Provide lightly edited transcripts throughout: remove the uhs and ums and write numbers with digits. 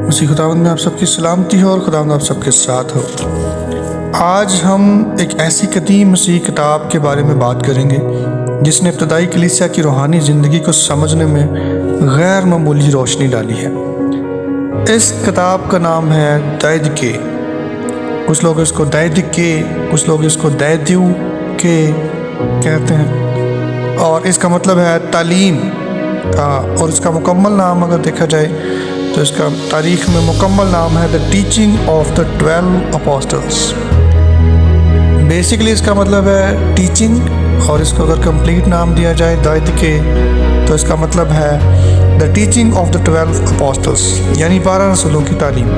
مسیح خداوند میں آپ سب کی سلامتی ہو اور خداوند آپ سب کے ساتھ ہو۔ آج ہم ایک ایسی قدیم مسیح کتاب کے بارے میں بات کریں گے جس نے ابتدائی کلیسیا کی روحانی زندگی کو سمجھنے میں غیر معمولی روشنی ڈالی ہے۔ اس کتاب کا نام ہے دیدکے۔ کچھ لوگ اس کو دیدکے، کچھ لوگ اس کو دیدیو کے کہتے ہیں، اور اس کا مطلب ہے تعلیم اور اس کا مکمل نام اگر دیکھا جائے تو اس کا تاریخ میں مکمل نام ہے the teaching of the 12 apostles. Basically اس کا مطلب ہے ٹیچنگ، اور اس کو اگر کمپلیٹ نام دیا جائے دیدکے تو اس کا مطلب ہے دا ٹیچنگ آف دا 12 اپوسٹلس، یعنی 12 رسولوں کی تعلیم۔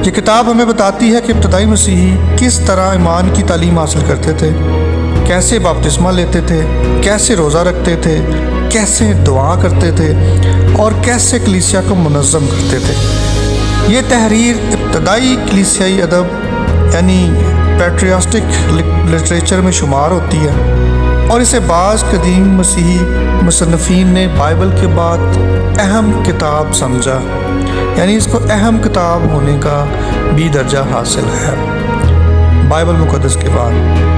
یہ کتاب ہمیں بتاتی ہے کہ ابتدائی مسیحی کس طرح ایمان کی تعلیم حاصل کرتے تھے، کیسے بپتسمہ لیتے تھے، کیسے روزہ رکھتے تھے، کیسے دعا کرتے تھے اور کیسے کلیسیا کو منظم کرتے تھے۔ یہ تحریر ابتدائی کلیسیائی ادب یعنی پیٹریاسٹک لٹریچر میں شمار ہوتی ہے، اور اسے بعض قدیم مسیحی مصنفین نے بائبل کے بعد اہم کتاب سمجھا، یعنی اس کو اہم کتاب ہونے کا بھی درجہ حاصل ہے بائبل مقدس کے بعد۔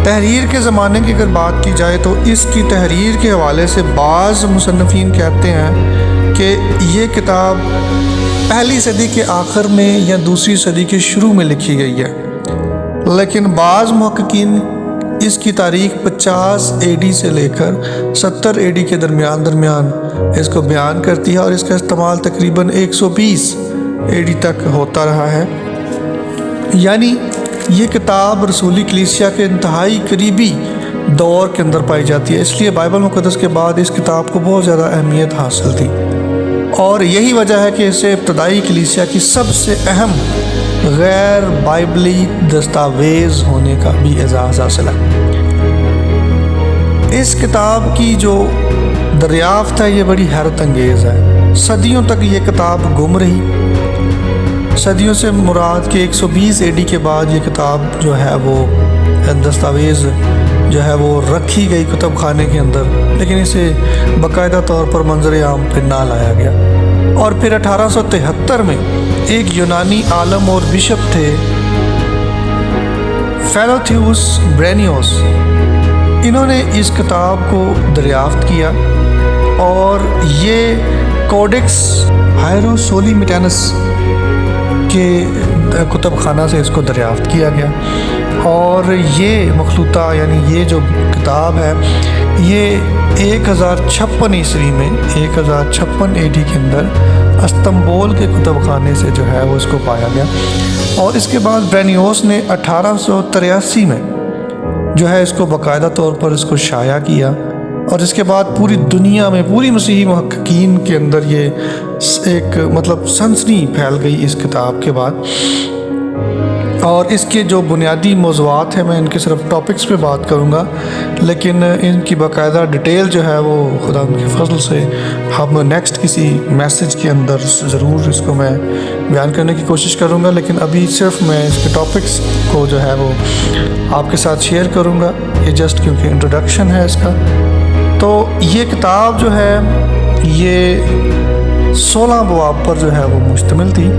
تحریر کے زمانے کی اگر بات کی جائے تو اس کی تحریر کے حوالے سے بعض مصنفین کہتے ہیں کہ یہ کتاب پہلی صدی کے آخر میں یا دوسری صدی کے شروع میں لکھی گئی ہے، لیکن بعض محققین اس کی تاریخ 50 AD سے لے کر 70 AD کے درمیان اس کو بیان کرتی ہے، اور اس کا استعمال تقریباً 120 AD تک ہوتا رہا ہے۔ یعنی یہ کتاب رسولی کلیسیا کے انتہائی قریبی دور کے اندر پائی جاتی ہے، اس لیے بائبل مقدس کے بعد اس کتاب کو بہت زیادہ اہمیت حاصل تھی، اور یہی وجہ ہے کہ اسے ابتدائی کلیسیا کی سب سے اہم غیر بائبلی دستاویز ہونے کا بھی اعزاز حاصل ہے۔ اس کتاب کی جو دریافت ہے یہ بڑی حیرت انگیز ہے۔ صدیوں تک یہ کتاب گم رہی، صدیوں سے مراد کہ 120 AD کے بعد یہ کتاب جو ہے وہ دستاویز جو ہے وہ رکھی گئی کتب خانے کے اندر، لیکن اسے باقاعدہ طور پر منظر عام پہ نہ لایا گیا۔ اور پھر 1873 میں ایک یونانی عالم اور بشپ تھے فیلوتھیوس برینیوس، انہوں نے اس کتاب کو دریافت کیا اور یہ کوڈیکس ہائروسولیمیٹینس کے کتب خانہ سے اس کو دریافت کیا گیا، اور یہ مخلوطہ یعنی یہ جو کتاب ہے یہ 1056 عیسوی میں 1056 AD کے اندر استنبول کے کتب خانے سے جو ہے وہ اس کو پایا گیا، اور اس کے بعد برینیوس نے 1883 میں جو ہے اس کو باقاعدہ طور پر اس کو شائع کیا، اور اس کے بعد پوری دنیا میں پوری مسیحی محققین کے اندر یہ ایک سنسنی پھیل گئی اس کتاب کے بعد۔ اور اس کے جو بنیادی موضوعات ہیں میں ان کے صرف ٹاپکس پہ بات کروں گا، لیکن ان کی باقاعدہ ڈیٹیل جو ہے وہ خدا ان کے فضل سے ہم نیکسٹ کسی میسیج کے اندر ضرور اس کو میں بیان کرنے کی کوشش کروں گا، لیکن ابھی صرف میں اس کے ٹاپکس کو جو ہے وہ آپ کے ساتھ شیئر کروں گا، یہ جسٹ کیونکہ انٹروڈکشن ہے اس کا۔ تو یہ کتاب جو ہے یہ 16 ابواب پر جو ہے وہ مشتمل تھی،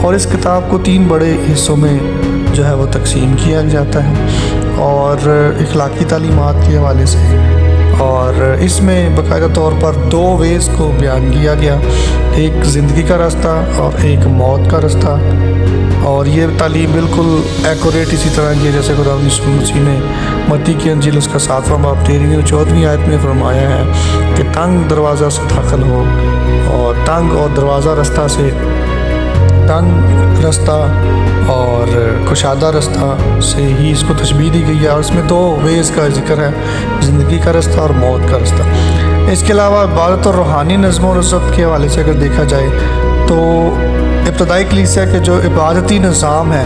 اور اس کتاب کو 3 بڑے حصوں میں جو ہے وہ تقسیم کیا جاتا ہے، اور اخلاقی تعلیمات کے حوالے سے، اور اس میں باقاعدہ طور پر 2 ویز کو بیان کیا گیا، ایک زندگی کا راستہ اور ایک موت کا راستہ، اور یہ تعلیم بالکل ایکوریٹ اسی طرح کی ہے جیسے خدا یسوع مسیح نے متی کی انجیل اس کا 7واں باب 13ویں اور 14ویں آیت میں فرمایا ہے کہ تنگ دروازہ سے داخل ہو، اور تنگ اور دروازہ رستہ سے تنگ رستہ اور کشادہ رستہ سے ہی اس کو تشبیہ دی گئی ہے، اور اس میں 2 ویز کا ذکر ہے، زندگی کا رستہ اور موت کا رستہ۔ اس کے علاوہ عبادت اور روحانی نظم و ضبط کے حوالے سے اگر دیکھا جائے تو ابتدائی کلیسیا کے جو عبادتی نظام ہے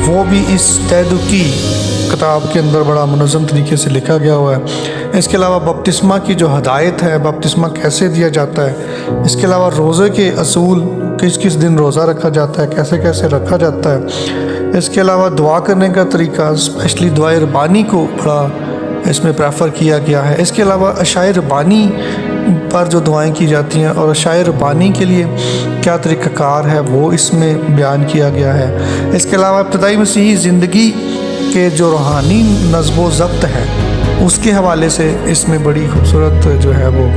وہ بھی اس دیدکے کتاب کے اندر بڑا منظم طریقے سے لکھا گیا ہوا ہے۔ اس کے علاوہ بپتسمہ کی جو ہدایت ہے، بپتسمہ کیسے دیا جاتا ہے، اس کے علاوہ روزے کے اصول، کس دن روزہ رکھا جاتا ہے، کیسے کیسے رکھا جاتا ہے، اس کے علاوہ دعا کرنے کا طریقہ، اسپیشلی دعائے ربانی کو بڑا اس میں پریفر کیا گیا ہے۔ اس کے علاوہ عشائے ربانی پر جو دعائیں کی جاتی ہیں اور عشائے ربانی کے لیے کیا طریقہ کار ہے وہ اس میں بیان کیا گیا ہے۔ اس کے علاوہ ابتدائی مسیحی زندگی کے جو روحانی نظم و ضبط ہے اس کے حوالے سے اس میں بڑی خوبصورت جو ہے وہ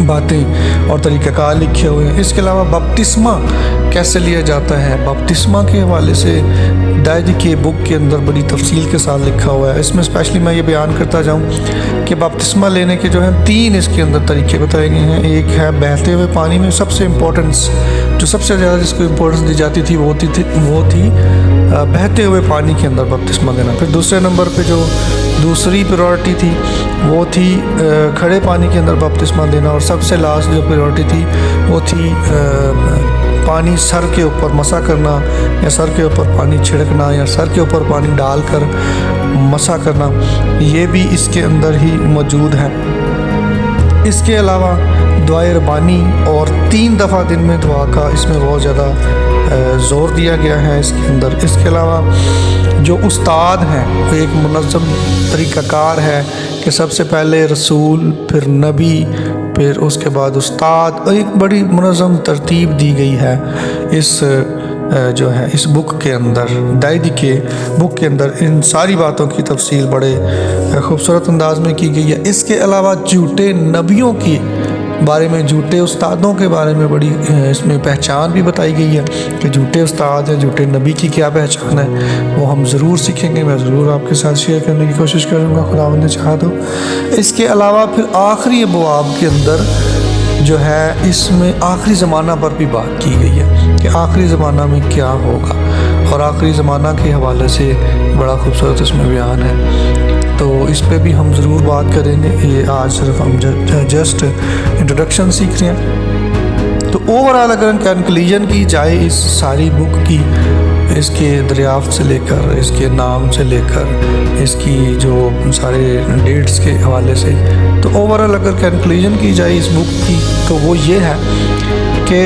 باتیں اور طریقہ کار لکھے ہوئے ہیں۔ اس کے علاوہ بپتسمہ کیسے لیا جاتا ہے، بپتسمہ کے حوالے سے ڈائری کے بک کے اندر بڑی تفصیل کے ساتھ لکھا ہوا ہے۔ اس میں اسپیشلی میں یہ بیان کرتا جاؤں کہ بپتسمہ لینے کے جو ہیں 3 اس کے اندر طریقے بتائے گئے ہیں۔ ایک ہے بہتے ہوئے پانی میں، سب سے امپورٹنس جو سب سے زیادہ جس کو امپورٹنس دی جاتی تھی وہ تھی بہتے ہوئے پانی کے اندر بپتسمہ دینا۔ پھر دوسرے نمبر پہ جو دوسری پریورٹی تھی وہ تھی کھڑے پانی کے اندر بپتسمہ دینا، اور سب سے لاسٹ جو پریورٹی تھی وہ تھی پانی سر کے اوپر مسح کرنا، یا سر کے اوپر پانی چھڑکنا، یا سر کے اوپر پانی ڈال کر مسح کرنا، یہ بھی اس کے اندر ہی موجود ہے۔ اس کے علاوہ دعائے ربانی اور 3 دفعہ دن میں دعا کا اس میں بہت زیادہ زور دیا گیا ہے اس کے اندر۔ اس کے علاوہ جو استاد ہیں وہ ایک منظم طریقہ کار ہے کہ سب سے پہلے رسول، پھر نبی، پھر اس کے بعد استاد، اور ایک بڑی منظم ترتیب دی گئی ہے اس جو ہے اس بک کے اندر، ڈائری کے بک کے اندر ان ساری باتوں کی تفصیل بڑے خوبصورت انداز میں کی گئی ہے۔ اس کے علاوہ جھوٹے نبیوں کی بارے میں، جھوٹے استادوں کے بارے میں بڑی اس میں پہچان بھی بتائی گئی ہے کہ جھوٹے استاد ہیں، جھوٹے نبی کی کیا پہچان ہے، وہ ہم ضرور سیکھیں گے، میں ضرور آپ کے ساتھ شیئر کرنے کی کوشش کروں گا، خداوند نے چاہا تو۔ اس کے علاوہ پھر آخری ابواب کے اندر جو ہے اس میں آخری زمانہ پر بھی بات کی گئی ہے کہ آخری زمانہ میں کیا ہوگا، اور آخری زمانہ کے حوالے سے بڑا خوبصورت اس میں بیان ہے، تو اس پہ بھی ہم ضرور بات کریں گے۔ یہ آج صرف ہم جسٹ انٹروڈکشن سیکھ رہے ہیں۔ تو اوورآل اگر کنکلوژن کی جائے اس ساری بک کی، اس کے دریافت سے لے کر، اس کے نام سے لے کر، اس کی جو سارے ڈیٹس کے حوالے سے، تو اوورآل اگر کنکلوژن کی جائے اس بک کی تو وہ یہ ہے کہ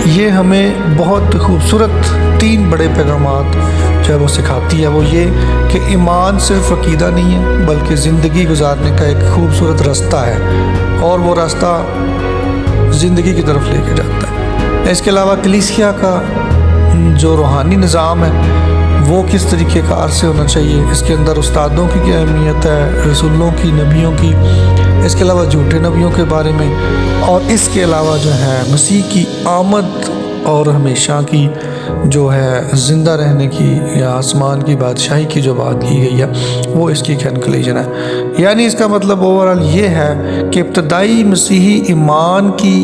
یہ ہمیں بہت خوبصورت 3 بڑے پیغامات جو ہے وہ سکھاتی ہے۔ وہ یہ کہ ایمان صرف عقیدہ نہیں ہے بلکہ زندگی گزارنے کا ایک خوبصورت راستہ ہے، اور وہ راستہ زندگی کی طرف لے کے جاتا ہے۔ اس کے علاوہ کلیسیا کا جو روحانی نظام ہے وہ کس طریقے کار سے ہونا چاہیے، اس کے اندر استادوں کی کیا اہمیت ہے، رسولوں کی، نبیوں کی، اس کے علاوہ جھوٹے نبیوں کے بارے میں، اور اس کے علاوہ جو ہے مسیح کی آمد اور ہمیشہ کی جو ہے زندہ رہنے کی یا آسمان کی بادشاہی کی جو بات کی گئی ہے وہ اس کی کنکلوژن ہے۔ یعنی اس کا مطلب اوورآل یہ ہے کہ ابتدائی مسیحی ایمان کی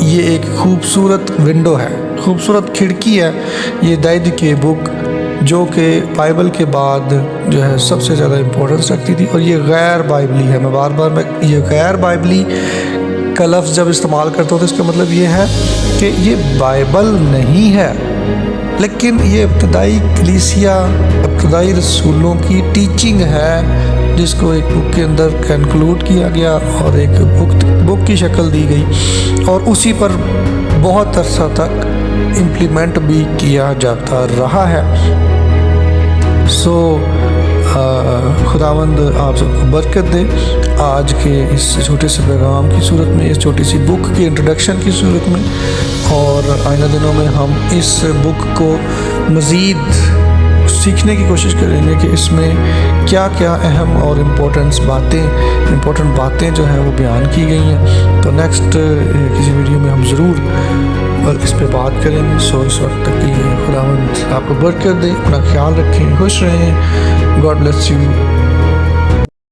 یہ ایک خوبصورت ونڈو ہے، خوبصورت کھڑکی ہے یہ ڈائری کی بک، جو کہ بائبل کے بعد جو ہے سب سے زیادہ امپورٹنس رکھتی تھی، اور یہ غیر بائبلی ہے۔ میں بار بار یہ غیر بائبلی کا لفظ جب استعمال کرتا ہوں تو اس کا مطلب یہ ہے کہ یہ بائبل نہیں ہے، لیکن یہ ابتدائی کلیسیا، ابتدائی رسولوں کی ٹیچنگ ہے جس کو ایک بک کے اندر کنکلوڈ کیا گیا اور ایک بک کی شکل دی گئی، اور اسی پر بہت عرصہ تک امپلیمنٹ بھی کیا جاتا رہا ہے۔ خداوند آپ سب کو برکت دے آج کے اس چھوٹے سے پیغام کی صورت میں، اس چھوٹی سی بک کی انٹروڈکشن کی صورت میں، اور آئندہ دنوں میں ہم اس بک کو مزید سیکھنے کی کوشش کریں گے کہ اس میں کیا کیا اہم اور امپورٹنٹ باتیں جو ہیں وہ بیان کی گئی ہیں۔ تو نیکسٹ کسی ویڈیو میں ہم ضرور اس پہ بات کریں گے۔ اس وقت تک کے لیے خداوند آپ کو برکت دے، اپنا خیال رکھیں، خوش رہیں، گاڈ بلیس یو۔